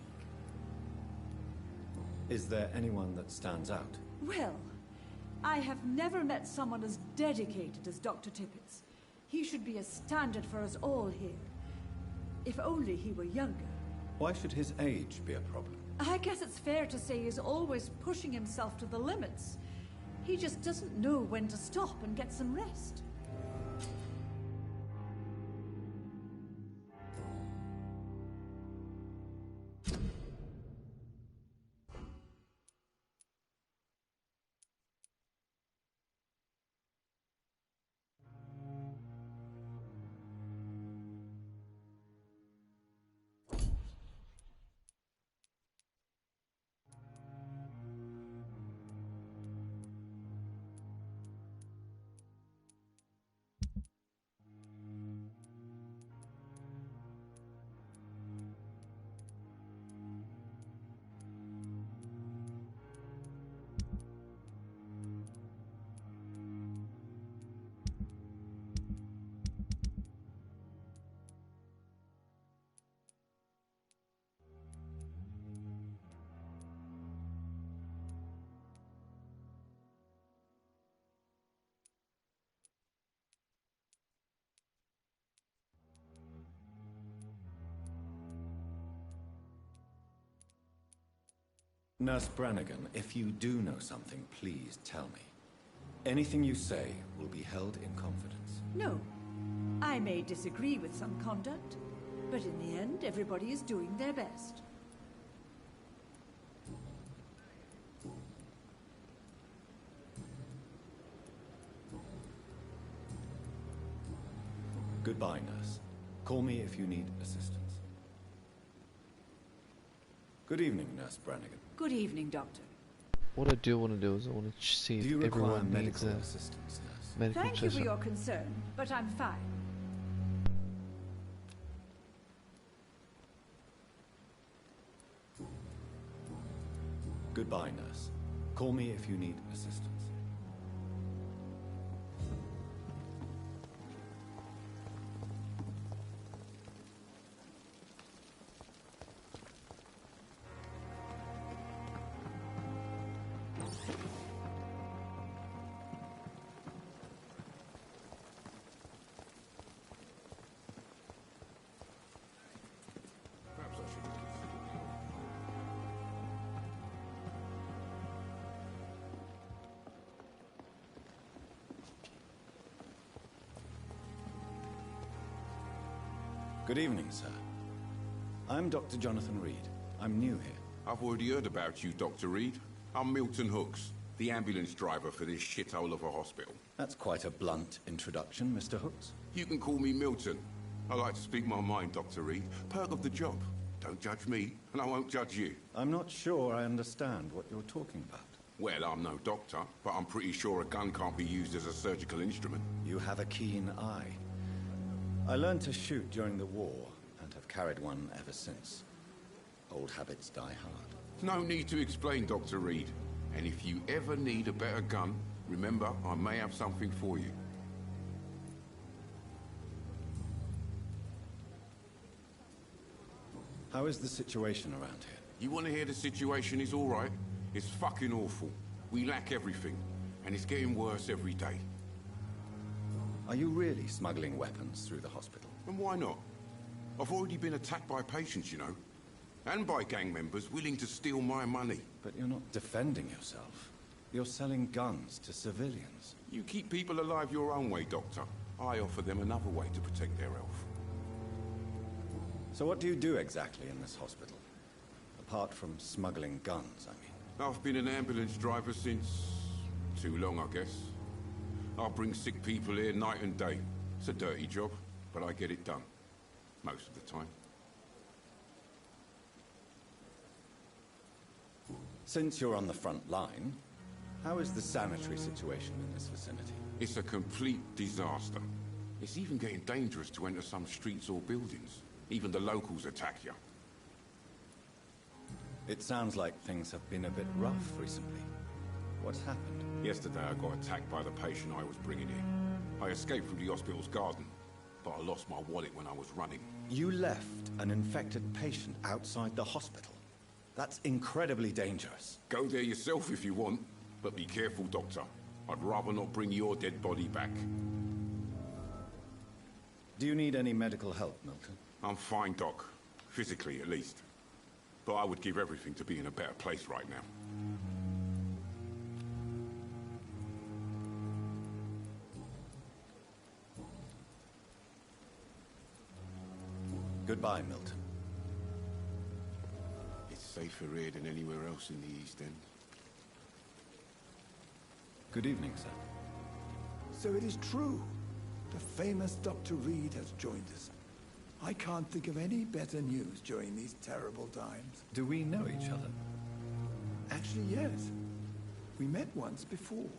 Is there anyone that stands out? Well, I have never met someone as dedicated as Dr. Tippett. He should be a standard for us all here. If only he were younger. Why should his age be a problem? I guess it's fair to say he's always pushing himself to the limits. He just doesn't know when to stop and get some rest. Nurse Brannigan, if you do know something, please tell me. Anything you say will be held in confidence. No. I may disagree with some conduct, but in the end, everybody is doing their best. Goodbye, nurse. Call me if you need assistance. Good evening, Nurse Brannigan. Good evening, Doctor. What I do want to do is I want to see Do you if require everyone needs medical a assistance, nurse? medical Thank you for assessment. your concern, but I'm fine. Goodbye, nurse. Call me if you need assistance. Good evening, sir. I'm Dr. Jonathan Reed. I'm new here. I've already heard about you, Dr. Reed. I'm Milton Hooks, the ambulance driver for this shithole of a hospital. That's quite a blunt introduction, Mr. Hooks. You can call me Milton. I like to speak my mind, Dr. Reed. Perk of the job. Don't judge me, and I won't judge you. I'm not sure I understand what you're talking about. Well, I'm no doctor, but I'm pretty sure a gun can't be used as a surgical instrument. You have a keen eye. I learned to shoot during the war, and have carried one ever since. Old habits die hard. No need to explain, Dr. Reed. And if you ever need a better gun, remember, I may have something for you. How is the situation around here? You want to hear the situation is all right? It's fucking awful. We lack everything, and it's getting worse every day. Are you really smuggling weapons through the hospital? And why not? I've already been attacked by patients, you know. And by gang members willing to steal my money. But you're not defending yourself. You're selling guns to civilians. You keep people alive your own way, Doctor. I offer them another way to protect their health. So what do you do exactly in this hospital? apart from smuggling guns, I mean? I've been an ambulance driver since... too long, I guess. I bring sick people here night and day. It's a dirty job, but I get it done. Most of the time. Since you're on the front line, how is the sanitary situation in this vicinity? It's a complete disaster. It's even getting dangerous to enter some streets or buildings. Even the locals attack you. It sounds like things have been a bit rough recently. What's happened? Yesterday I got attacked by the patient I was bringing in. I escaped through the hospital's garden, but I lost my wallet when I was running. You left an infected patient outside the hospital? That's incredibly dangerous. Go there yourself if you want, but be careful, Doctor. I'd rather not bring your dead body back. Do you need any medical help, Milton? I'm fine, Doc. Physically, at least. But I would give everything to be in a better place right now. Goodbye, Milton. It's safer here than anywhere else in the East End. Good evening, sir. So it is true. The famous Dr. Reed has joined us. I can't think of any better news during these terrible times. Do we know each other? Actually, yes. We met once before,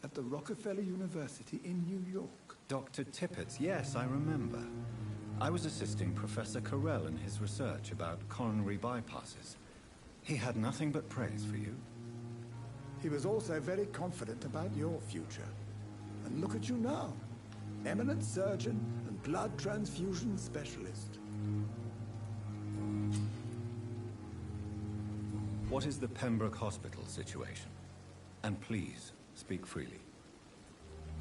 at the Rockefeller University in New York. Dr. Tippett, yes, I remember. I was assisting Professor Carell in his research about coronary bypasses. He had nothing but praise for you. He was also very confident about your future. And look at you now. Eminent surgeon and blood transfusion specialist. What is the Pembroke Hospital situation? And please, speak freely.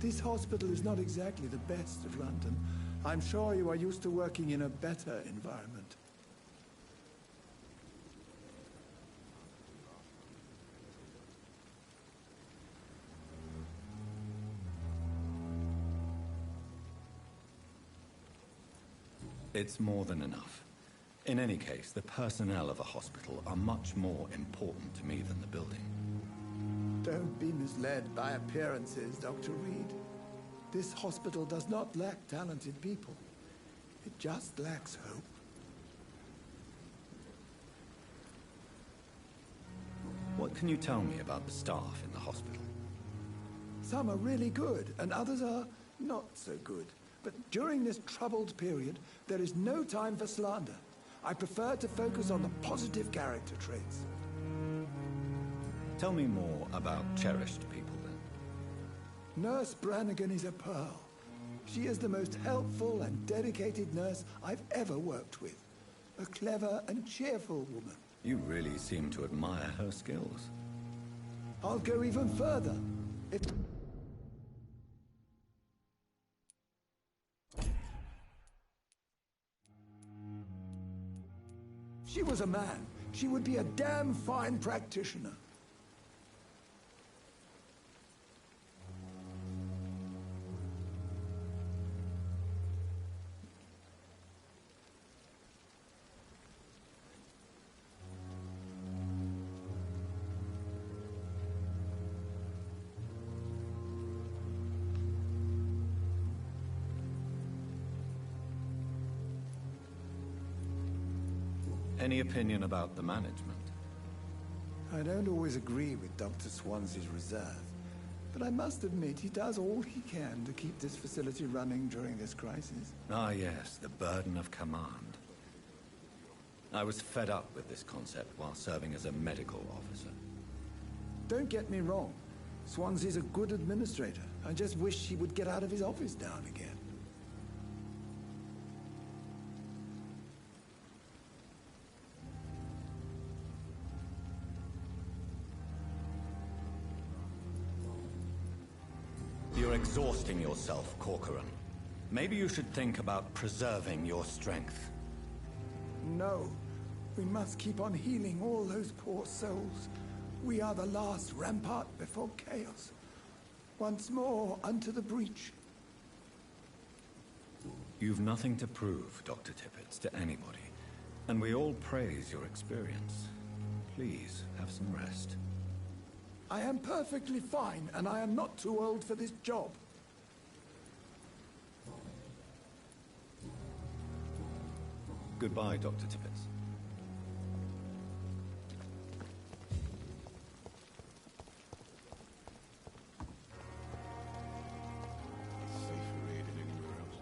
This hospital is not exactly the best of London. I'm sure you are used to working in a better environment. It's more than enough. In any case, the personnel of a hospital are much more important to me than the building. Don't be misled by appearances, Dr. Reed. This hospital does not lack talented people. It just lacks hope. What can you tell me about the staff in the hospital? Some are really good, and others are not so good. But during this troubled period, there is no time for slander. I prefer to focus on the positive character traits. Tell me more about cherished people, then. Nurse Brannigan is a pearl. She is the most helpful and dedicated nurse I've ever worked with. A clever and cheerful woman. You really seem to admire her skills. I'll go even further. She was a man. She would be a damn fine practitioner. Any opinion about the management? I don't always agree with Dr. Swansea's reserve, but I must admit he does all he can to keep this facility running during this crisis. Ah, yes, the burden of command. I was fed up with this concept while serving as a medical officer. Don't get me wrong. Swansea's a good administrator. I just wish he would get out of his office now and again. You're exhausting yourself, Corcoran. Maybe you should think about preserving your strength. No. We must keep on healing all those poor souls. We are the last rampart before chaos. Once more, unto the breach. You've nothing to prove, Dr. Tippett, to anybody. And we all praise your experience. Please, have some rest. I am perfectly fine, and I am not too old for this job. Goodbye, Dr. Tippett. Safer here than anywhere else.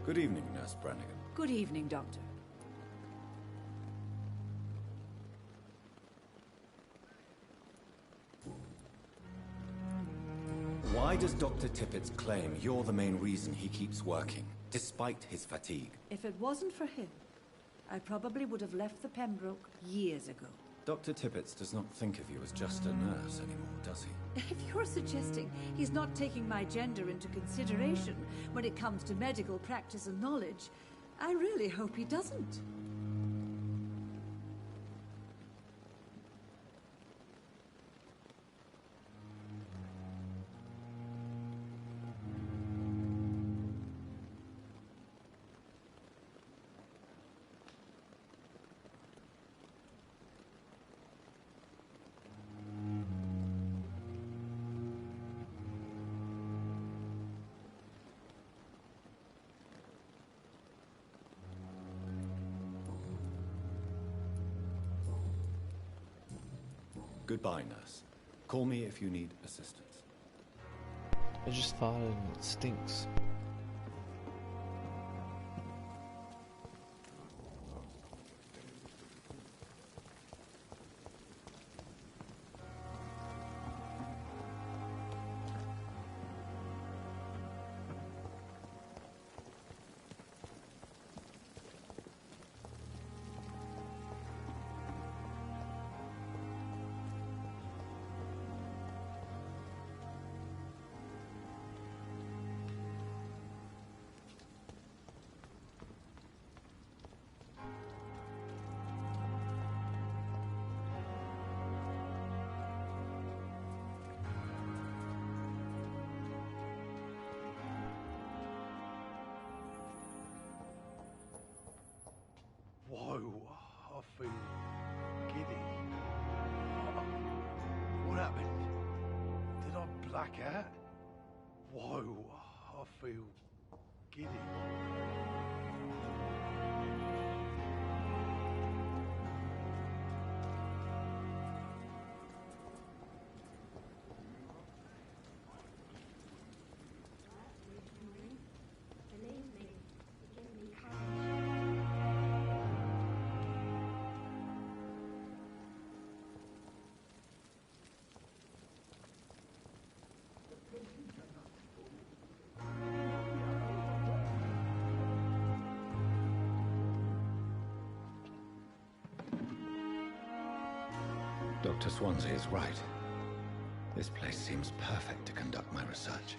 Good evening, Nurse Brannigan. Good evening, Doctor. Why does Dr. Tippett claim you're the main reason he keeps working, despite his fatigue? If it wasn't for him, I probably would have left the Pembroke years ago. Dr. Tippett does not think of you as just a nurse anymore, does he? If you're suggesting he's not taking my gender into consideration when it comes to medical practice and knowledge, I really hope he doesn't. Goodbye, nurse. Call me if you need assistance. I just farted and it stinks. Whoa, I feel giddy. What happened? Did I black out? Whoa, I feel giddy. Dr. Swansea is right. This place seems perfect to conduct my research.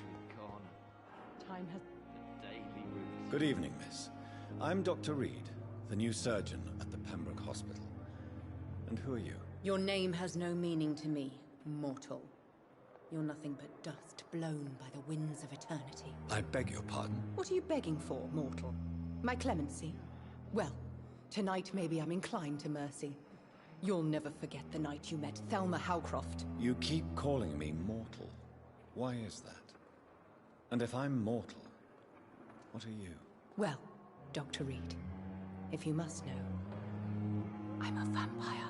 Time has... Good evening, miss. I'm Dr. Reed, the new surgeon at the Pembroke Hospital. And who are you? Your name has no meaning to me, mortal. You're nothing but dust blown by the winds of eternity. I beg your pardon? What are you begging for, mortal? My clemency? Well, tonight maybe I'm inclined to mercy. You'll never forget the night you met Thelma Howcroft. You keep calling me mortal. Why is that? And if I'm mortal, what are you? Well, Dr. Reed, if you must know, I'm a vampire.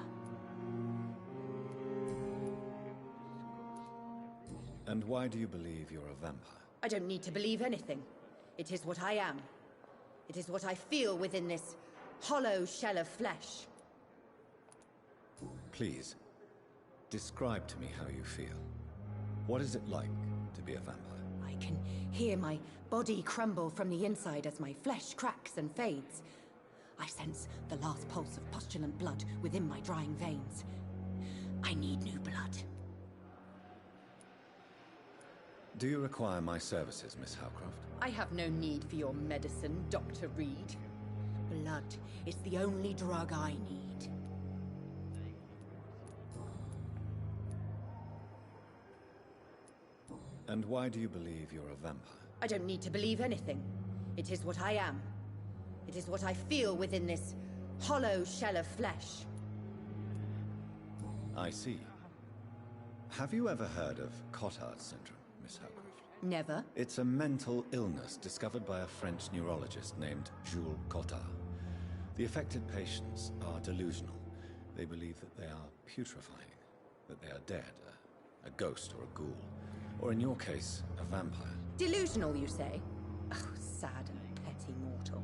And why do you believe you're a vampire? I don't need to believe anything. It is what I am. It is what I feel within this hollow shell of flesh. Please, describe to me how you feel. What is it like to be a vampire? I can hear my body crumble from the inside as my flesh cracks and fades. I sense the last pulse of postulant blood within my drying veins. I need new blood. Do you require my services, Miss Howcroft? I have no need for your medicine, Dr. Reed. Blood is the only drug I need. And why do you believe you're a vampire? I don't need to believe anything. It is what I am. It is what I feel within this hollow shell of flesh. I see. Have you ever heard of Cotard syndrome, Miss Howcroft? Never. It's a mental illness discovered by a French neurologist named Jules Cotard. The affected patients are delusional. They believe that they are putrefying, that they are dead, a ghost or a ghoul, or in your case, a vampire. Delusional, you say? Oh, sad and petty mortal.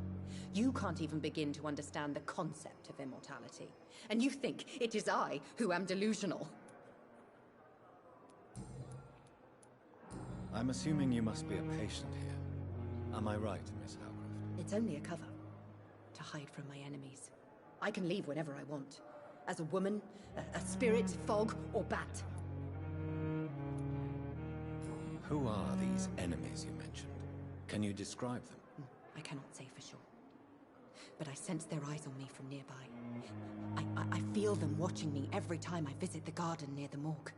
You can't even begin to understand the concept of immortality. And you think it is I who am delusional. I'm assuming you must be a patient here. Am I right, Miss Howcroft? It's only a cover. To hide from my enemies. I can leave whenever I want. As a woman, a spirit, fog, or bat. Who are these enemies you mentioned? Can you describe them? I cannot say for sure. But I sense their eyes on me from nearby. I feel them watching me every time I visit the garden near the morgue.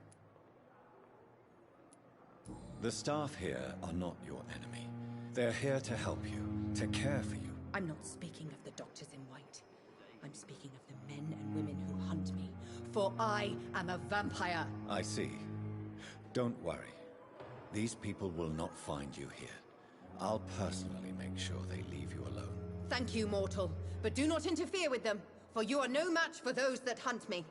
The staff here are not your enemy. They're here to help you, to care for you. I'm not speaking of the doctors in white. I'm speaking of the men and women who hunt me. For I am a vampire. I see. Don't worry. These people will not find you here. I'll personally make sure they leave you alone. Thank you, mortal. But do not interfere with them, for you are no match for those that hunt me.